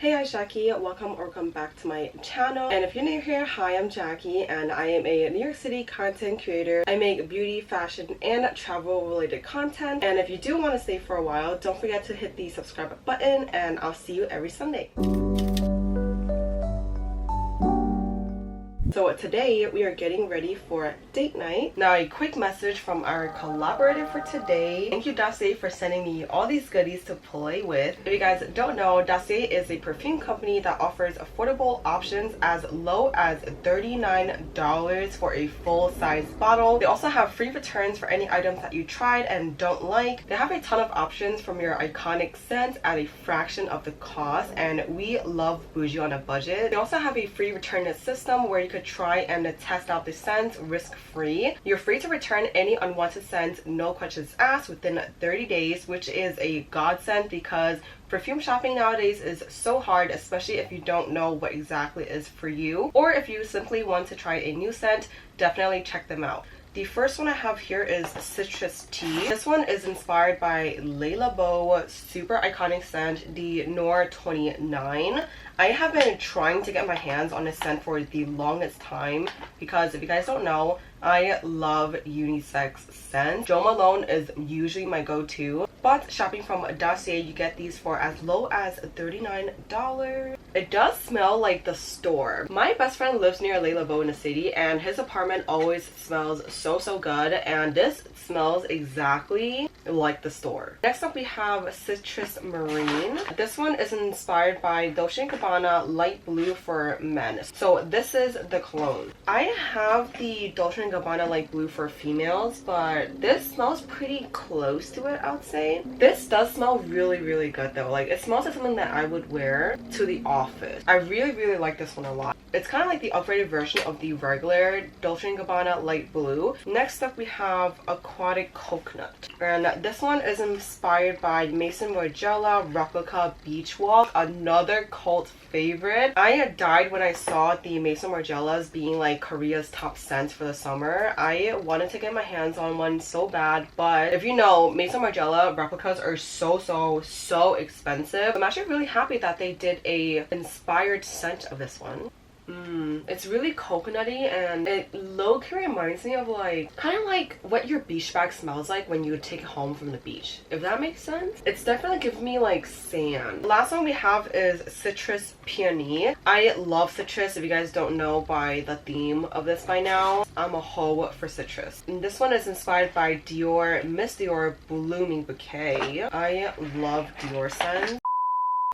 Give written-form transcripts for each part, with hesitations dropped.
Hey, I'm Jackie. Welcome back to my channel. And if you're new here, hi, I'm Jackie and I am a New York City content creator. I make beauty, fashion, and travel related content. And if you do want to stay for a while, don't forget to hit the subscribe button and I'll see you every Sunday. So today we are getting ready for date night. Now a quick message from our collaborator for today. Thank you Dossier for sending me all these goodies to play with. If you guys don't know, Dossier is a perfume company that offers affordable options as low as $39 for a full-size bottle. They also have free returns for any items that you tried and don't like. They have a ton of options from your iconic scents at a fraction of the cost, and we love bougie on a budget. They also have a free return system where you could try and test out the scents risk-free. You're free to return any unwanted scents, no questions asked, within 30 days, which is a godsend because perfume shopping nowadays is so hard, especially if you don't know what exactly is for you, or if you simply want to try a new scent. Definitely check them out. The first one I have here is Citrus Tea. This one is inspired by Labo super iconic scent, the Noir 29. I have been trying to get my hands on this scent for the longest time because if you guys don't know, I love unisex scents. Jo Malone is usually my go-to, but shopping from Dossier, you get these for as low as $39. It does smell like the store. My best friend lives near Le Labo in the city and his apartment always smells so good, and this smells exactly like the store. Next up we have Citrus Marine. This one is inspired by Dolce & Gabbana Light Blue for men. So this is the cologne. I have the Dolce & Gabbana Light Blue for females, but this smells pretty close to it, I would say. This does smell really good though. Like, it smells like something that I would wear to the office. I really like this one a lot. It's kind of like the upgraded version of the regular Dolce & Gabbana Light Blue. Next up we have Aquatic Coconut, and this one is inspired by Maison Margiela Replica Beach Walk, another cult favorite. I died when I saw the Maison Margielas being like Korea's top scent for the summer. I wanted to get my hands on one so bad, but if you know, Maison Margiela replicas are so expensive. I'm actually really happy that they did a inspired scent of this one. It's really coconutty, and it low-key reminds me of like kind of like what your beach bag smells like when you would take it home from the beach, if that makes sense. It's definitely giving me like sand. The last one we have is Citrus Peony. I love citrus. If you guys don't know by the theme of this by now, I'm a hoe for citrus. And this one is inspired by Dior Miss Dior Blooming Bouquet. I love Dior scents.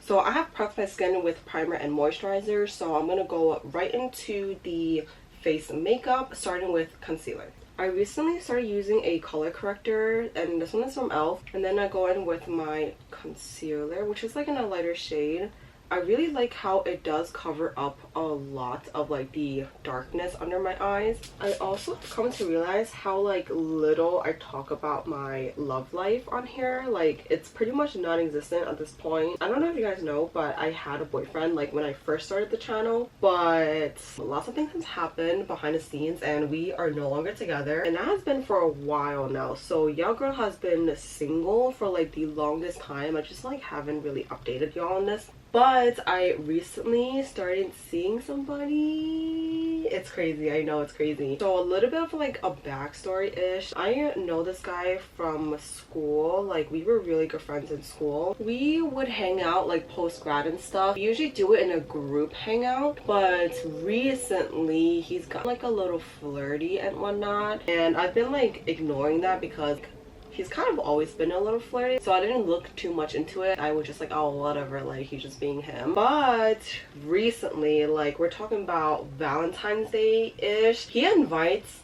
So I have prepped my skin with primer and moisturizer, so I'm gonna go right into the face makeup, starting with concealer. I recently started using a color corrector, and this one is from e.l.f. And then I go in with my concealer, which is like in a lighter shade. I really like how it does cover up a lot of like the darkness under my eyes. I also come to realize how like little I talk about my love life on here. Like, it's pretty much non-existent at this point. I don't know if you guys know, but I had a boyfriend like when I first started the channel, but lots of things have happened behind the scenes and we are no longer together, and that has been for a while now. So y'all girl has been single for like the longest time. I just like haven't really updated y'all on this. But I recently started seeing somebody. It's crazy. I know, it's crazy. So a little bit of like a backstory-ish. I know this guy from school. Like, we were really good friends in school. We would hang out like post-grad and stuff. We usually do it in a group hangout. But recently he's got like a little flirty and whatnot. And I've been like ignoring that because he's kind of always been a little flirty, so I didn't look too much into it. I was just like, oh, whatever, like, he's just being him. But recently, like, we're talking about Valentine's Day-ish, he invites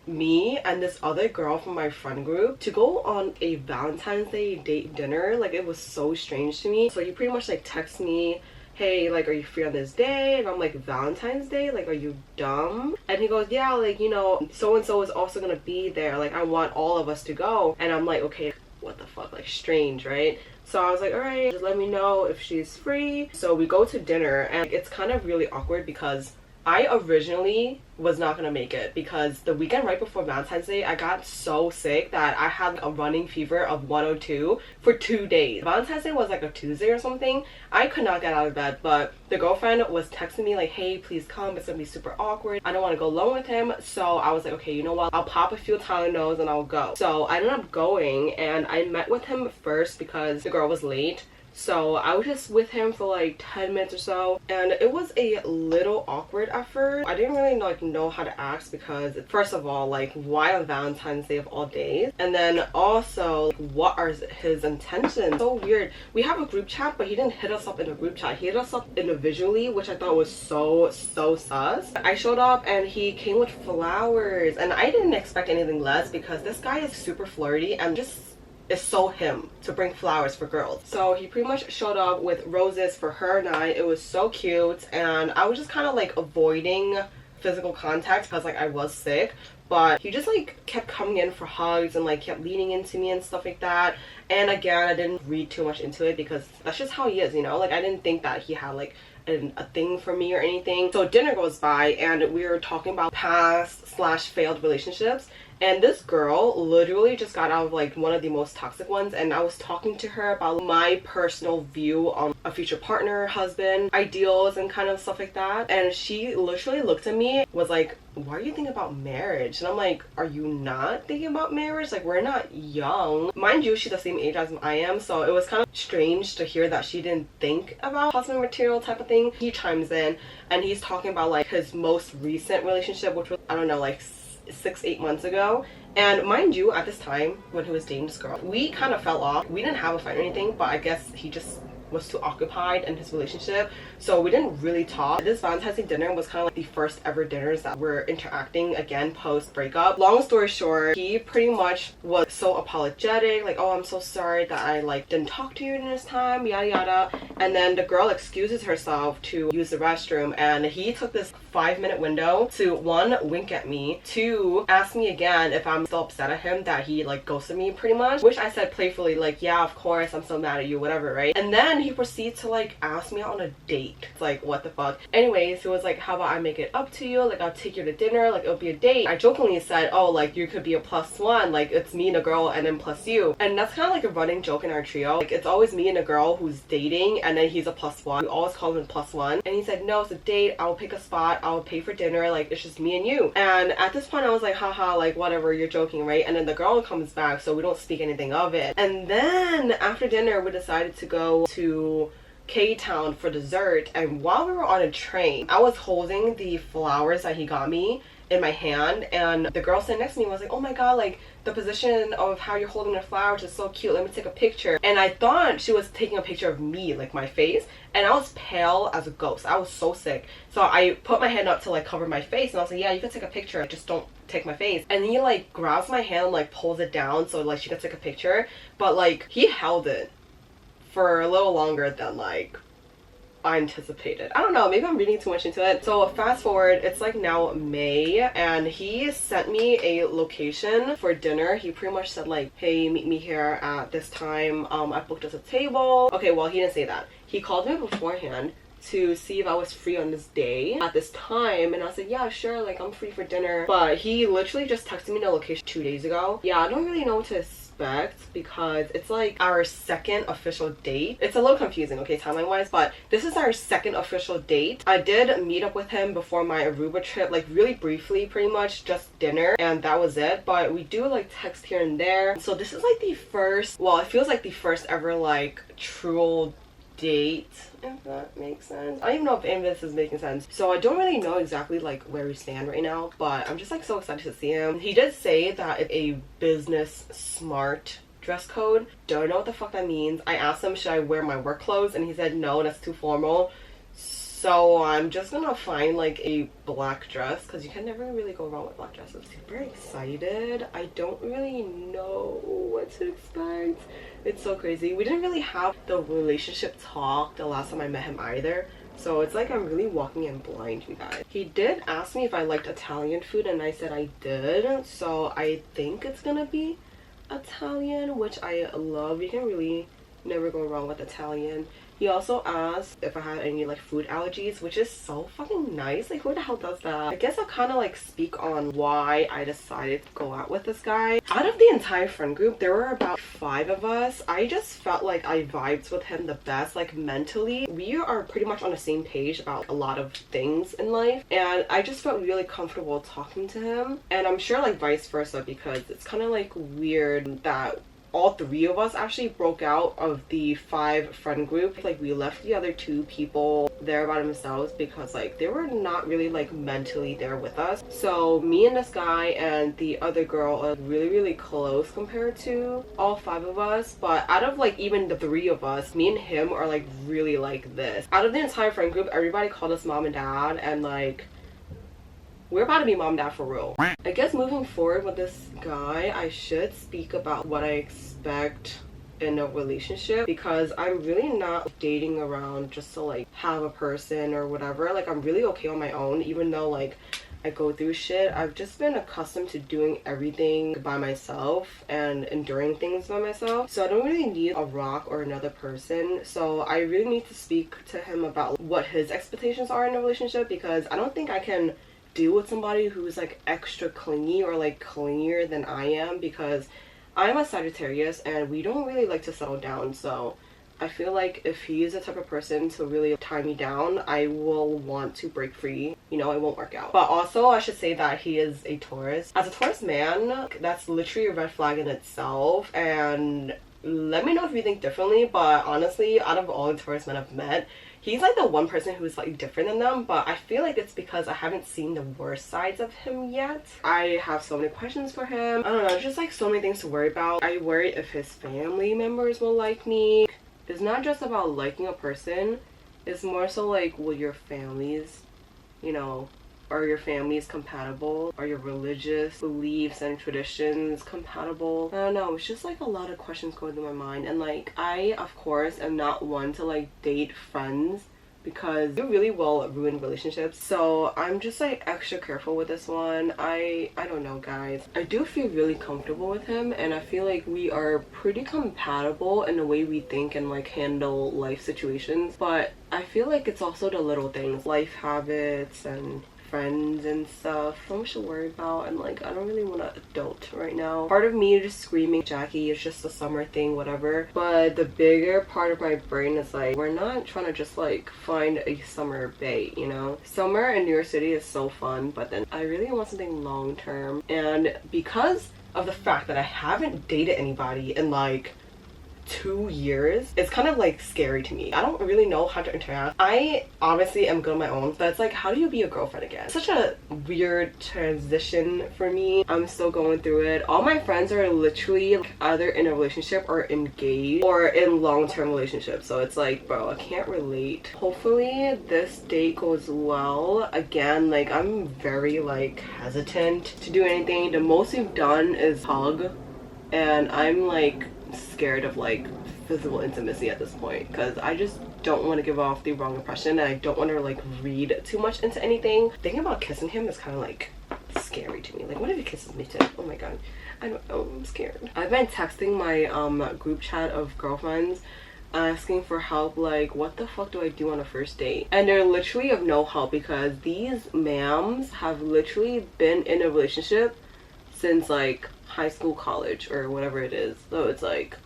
me and this other girl from my friend group to go on a Valentine's Day date dinner. Like, it was so strange to me. So he pretty much like texts me, hey, like, are you free on this day? And I'm like, Valentine's Day? Like, are you dumb? And he goes, yeah, like, you know, so-and-so is also gonna be there. Like, I want all of us to go. And I'm like, okay, what the fuck? Like, strange, right? So I was like, all right, just let me know if she's free. So we go to dinner, and it's kind of really awkward because I originally was not gonna make it because the weekend right before Valentine's Day, I got so sick that I had a running fever of 102 for 2 days. Valentine's Day was like a Tuesday or something. I could not get out of bed, but the girlfriend was texting me like, hey, please come. It's gonna be super awkward. I don't want to go alone with him. So I was like, okay, you know what? I'll pop a few Tylenols and I'll go. So I ended up going and I met with him first because the girl was late. So I was just with him for like 10 minutes or so, and it was a little awkward at first. I didn't really know how to ask because first of all, like, why on Valentine's Day of all days? And then also, like, what are his intentions? So weird. We have a group chat, but he didn't hit us up in a group chat. He hit us up individually, which I thought was so sus. I showed up and he came with flowers, and I didn't expect anything less because this guy is super flirty and just it's so him to bring flowers for girls. So he pretty much showed up with roses for her and I. It was so cute, and I was just kind of like avoiding physical contact because like I was sick, but he just like kept coming in for hugs and like kept leaning into me and stuff like that. And again, I didn't read too much into it because that's just how he is, you know? Like, I didn't think that he had like a thing for me or anything. So dinner goes by and we were talking about past/failed relationships. And this girl literally just got out of like one of the most toxic ones, and I was talking to her about my personal view on a future partner, husband, ideals, and kind of stuff like that. And she literally looked at me, was like, why are you thinking about marriage? And I'm like, are you not thinking about marriage? Like, we're not young. Mind you, she's the same age as I am, so it was kind of strange to hear that she didn't think about husband material type of thing. He chimes in and he's talking about like his most recent relationship, which was, I don't know, like 6-8 months ago. And mind you, at this time when he was dating this girl, we kind of fell off. We didn't have a fight or anything, but I guess he just was too occupied in his relationship, so we didn't really talk. This Valentine's Day dinner was kind of like the first ever dinners that we're interacting again post breakup. Long story short, he pretty much was so apologetic, like, oh, I'm so sorry that I like didn't talk to you in this time, yada yada. And then the girl excuses herself to use the restroom, and he took this 5-minute window to 1, wink at me, 2, ask me again if I'm still upset at him that he like ghosted me pretty much, which I said playfully like, yeah, of course, I'm so mad at you, whatever, right? And then he proceeds to like ask me out on a date. It's like, what the fuck? Anyways, he was like, how about I make it up to you, like I'll take you to dinner, like it'll be a date. I jokingly said, oh, like you could be a +1, like it's me and a girl and then plus you. And that's kind of like a running joke in our trio, like it's always me and a girl who's dating and then he's a +1. We always call him a +1. And he said, no, it's a date, I'll pick a spot, I'll pay for dinner, like it's just me and you. And at this point I was like, haha, like whatever, you're joking, right? And then the girl comes back, so we don't speak anything of it. And then after dinner we decided to go to K-Town for dessert, and while we were on a train, I was holding the flowers that he got me in my hand, and the girl sitting next to me was like, oh my god, like the position of how you're holding the flowers is so cute, let me take a picture. And I thought she was taking a picture of me, like my face, and I was pale as a ghost. I was so sick, so I put my hand up to like cover my face, and I was like, yeah, you can take a picture, just don't take my face. And he like grabs my hand and like pulls it down so like she could take a picture, but like he held it for a little longer than like I anticipated. I don't know, maybe I'm reading too much into it. So fast forward, it's like now May, and he sent me a location for dinner. He pretty much said like, hey, meet me here at this time, I booked us a table. Okay, well, he didn't say that. He called me beforehand to see if I was free on this day at this time, and I said, yeah, sure, like I'm free for dinner. But he literally just texted me the location 2 days ago. Yeah, I don't really know what to expect because it's like our second official date. It's a little confusing, okay, timeline wise, but this is our second official date. I did meet up with him before my Aruba trip, like really briefly, pretty much just dinner, and that was it. But we do like text here and there. So this is like the first, well, it feels like the first ever like true date, if that makes sense. I don't even know if any of this is making sense. So I don't really know exactly like where we stand right now, but I'm just like so excited to see him. He did say that it's a business smart dress code. Don't know what the fuck that means. I asked him, should I wear my work clothes? And he said, no, that's too formal. So I'm just gonna find like a black dress because you can never really go wrong with black dresses. Super excited. I don't really know what to expect. It's so crazy. We didn't really have the relationship talk the last time I met him either. So it's like I'm really walking in blind, you guys. He did ask me if I liked Italian food, and I said I did. So I think it's gonna be Italian, which I love. You can really never go wrong with Italian. He also asked if I had any like food allergies, which is so fucking nice. Like, who the hell does that? I guess I'll kind of like speak on why I decided to go out with this guy. Out of the entire friend group, there were about 5 of us. I just felt like I vibed with him the best. Like, mentally, we are pretty much on the same page about a lot of things in life, and I just felt really comfortable talking to him. And I'm sure like vice versa, because it's kind of like weird that all 3 of us actually broke out of the 5 friend group. Like, we left the other 2 people there by themselves because like they were not really like mentally there with us. So me and this guy and the other girl are really close compared to all 5 of us. But out of like even the 3 of us, me and him are like really like this. Out of the entire friend group, everybody called us mom and dad, and like we're about to be mom and dad for real. I guess moving forward with this guy, I should speak about what I expect in a relationship, because I'm really not dating around just to like have a person or whatever. Like, I'm really okay on my own, even though like I go through shit. I've just been accustomed to doing everything by myself and enduring things by myself, so I don't really need a rock or another person. So I really need to speak to him about what his expectations are in a relationship, because I don't think I can deal with somebody who's like extra clingy or like clingier than I am, because I'm a Sagittarius and we don't really like to settle down. So I feel like if he's the type of person to really tie me down, I will want to break free. You know, it won't work out. But also, I should say that he is a Taurus. As a Taurus man, that's literally a red flag in itself. And let me know if you think differently, but honestly, out of all the Taurus men I've met, he's like the one person who's like different than them. But I feel like it's because I haven't seen the worst sides of him yet. I have so many questions for him. I don't know, just like so many things to worry about. I worry if his family members will like me. It's not just about liking a person, it's more so like, will your families, you know, are your families compatible? Are your religious beliefs and traditions compatible? I don't know, it's just like a lot of questions going through my mind. And like, I of course am not one to like date friends, because you really will ruin relationships. So I'm just like extra careful with this one. I don't know, guys. I do feel really comfortable with him, and I feel like we are pretty compatible in the way we think and like handle life situations. But I feel like it's also the little things, life habits and friends and stuff so much to worry about, and like I don't really want to adult right now. Part of me is just screaming, Jackie, it's just a summer thing, whatever. But the bigger part of my brain is like, we're not trying to just like find a summer bait, you know? Summer in New York City is so fun, but then I really want something long term. And because of the fact that I haven't dated anybody in like 2 years, it's kind of like scary to me. I don't really know how to interact. I obviously am good on my own, but it's like, how do you be a girlfriend again? Such a weird transition for me. I'm still going through it. All my friends are literally either in a relationship or engaged or in long-term relationships, so it's like, bro, I can't relate. Hopefully this date goes well. Again, like I'm very like hesitant to do anything. The most we've done is hug, and I'm like scared of like physical intimacy at this point, because I just don't want to give off the wrong impression, and I don't want to like read too much into anything. Thinking about kissing him is kind of like scary to me. Like, what if he kisses me too? Oh my god, I don't know, I'm scared. I've been texting my group chat of girlfriends asking for help, like what the fuck do I do on a first date, and they're literally of no help, because these ma'ams have literally been in a relationship since like high school, college, or whatever it is. So it's like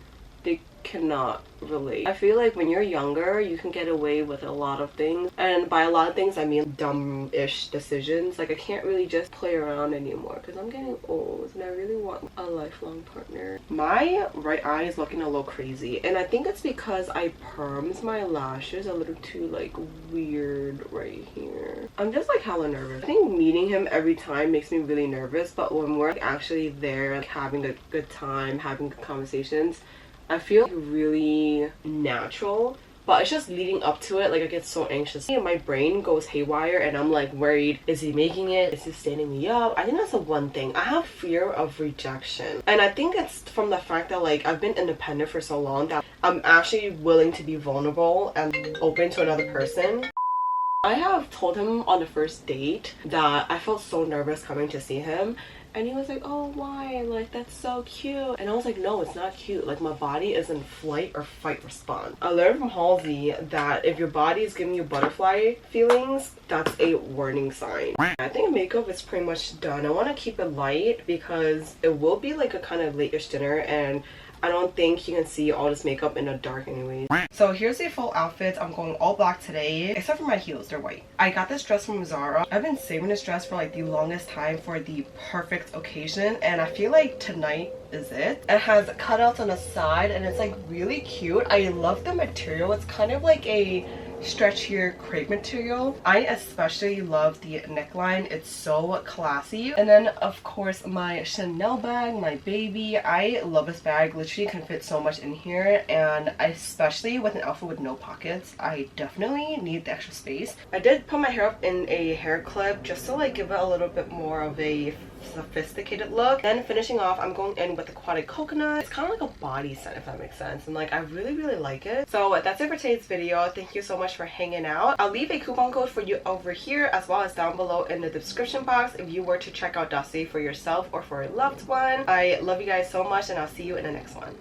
they cannot relate. I feel like when you're younger, you can get away with a lot of things, and by a lot of things I mean dumb-ish decisions. Like, I can't really just play around anymore because I'm getting old and I really want a lifelong partner. My right eye is looking a little crazy, and I think it's because I perms my lashes a little too like weird right here. I'm just like hella nervous. I think meeting him every time makes me really nervous, but when we're actually there, like having a good time, having good conversations, I feel really natural. But it's just leading up to it, like I get so anxious. My brain goes haywire and I'm like worried, is he making it? Is he standing me up? I think that's the one thing. I have fear of rejection. And I think it's from the fact that like I've been independent for so long that I'm actually willing to be vulnerable and open to another person. I have told him on the first date that I felt so nervous coming to see him. And he was like, oh, why? Like, that's so cute. And I was like, no, it's not cute. Like, my body is in flight or fight response. I learned from Halsey that if your body is giving you butterfly feelings, that's a warning sign. I think makeup is pretty much done. I want to keep it light because it will be like a kind of late-ish dinner, and I don't think you can see all this makeup in the dark anyways. So here's the full outfit. I'm going all black today, except for my heels, they're white. I got this dress from Zara. I've been saving this dress for like the longest time for the perfect occasion, and I feel like tonight is it. It has cutouts on the side and it's like really cute. I love the material. It's kind of like a stretchier crepe material. I especially love the neckline. It's so classy. And then of course my Chanel bag, my baby. I love this bag. Literally can fit so much in here, and especially with an outfit with no pockets, I definitely need the extra space. I did put my hair up in a hair clip just to like give it a little bit more of a sophisticated look. Then finishing off, I'm going in with Aquatic coconut. It's kind of like a body scent, if that makes sense, and like I really like it. So that's it for today's video. Thank you so much for hanging out. I'll leave a coupon code for you over here as well as down below in the description box if you were to check out Dossier for yourself or for a loved one. I love you guys so much, and I'll see you in the next one.